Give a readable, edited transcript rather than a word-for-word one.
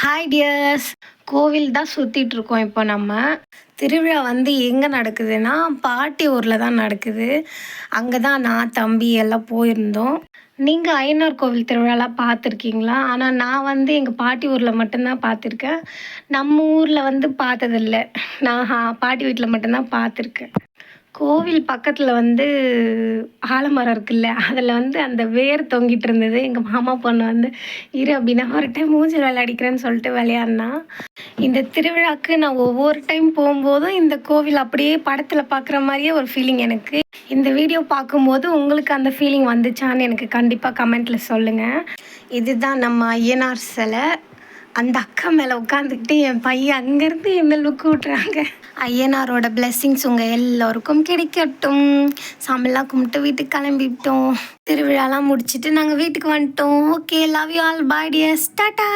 Hi tears. கோவில் தான் சுற்றிட்டுருக்கோம் இப்போ நம்ம. திருவிழா வந்து எங்கே நடக்குதுன்னா பாட்டி ஊரில் தான் நடக்குது. அங்கே தான் நான் தம்பி எல்லாம் போயிருந்தோம். நீங்கள் ஐயனார் கோவில் திருவிழாலாம் பார்த்துருக்கீங்களா? ஆனால் நான் வந்து எங்கள் பாட்டி ஊரில் மட்டும்தான் பார்த்துருக்கேன். நம்ம ஊரில் வந்து பார்த்ததில்ல. நான் பாட்டி வீட்டில் மட்டும்தான் பார்த்துருக்கேன். கோவில் பக்கத்தில் வந்து ஆலமரம் இருக்குல்ல, அதில் வந்து அந்த வேர் தொங்கிட்டு இருந்தது. எங்கள் மாமா பொண்ணு வந்து இரு அப்படின்னா ஒரு டைம் மூஞ்சில் விளையாடிக்கிறேன்னு சொல்லிட்டு விளையாடினா. இந்த திருவிழாவுக்கு நான் ஒவ்வொரு டைம் போகும்போதும் இந்த கோவில் அப்படியே படத்தில் பார்க்குற மாதிரியே ஒரு ஃபீலிங் எனக்கு. இந்த வீடியோ பார்க்கும்போது உங்களுக்கு அந்த ஃபீலிங் வந்துச்சான்னு எனக்கு கண்டிப்பாக கமெண்ட்டில் சொல்லுங்கள். இதுதான் நம்ம ஐயனார் சிலை. அந்த அக்கா மேலே உட்காந்துக்கிட்டு என் பையன் அங்கேருந்து என்ன லுக்கு விட்றாங்க. ஐயனாரோட பிளெஸ்ஸிங்ஸ் உங்கள் எல்லோருக்கும் கிடைக்கட்டும். சாமிலாம் கும்பிட்டு வீட்டுக்கு கிளம்பிட்டோம். திருவிழாலாம் முடிச்சுட்டு நாங்கள் வீட்டுக்கு வந்துட்டோம். Okay, love you all, bye dears, tata.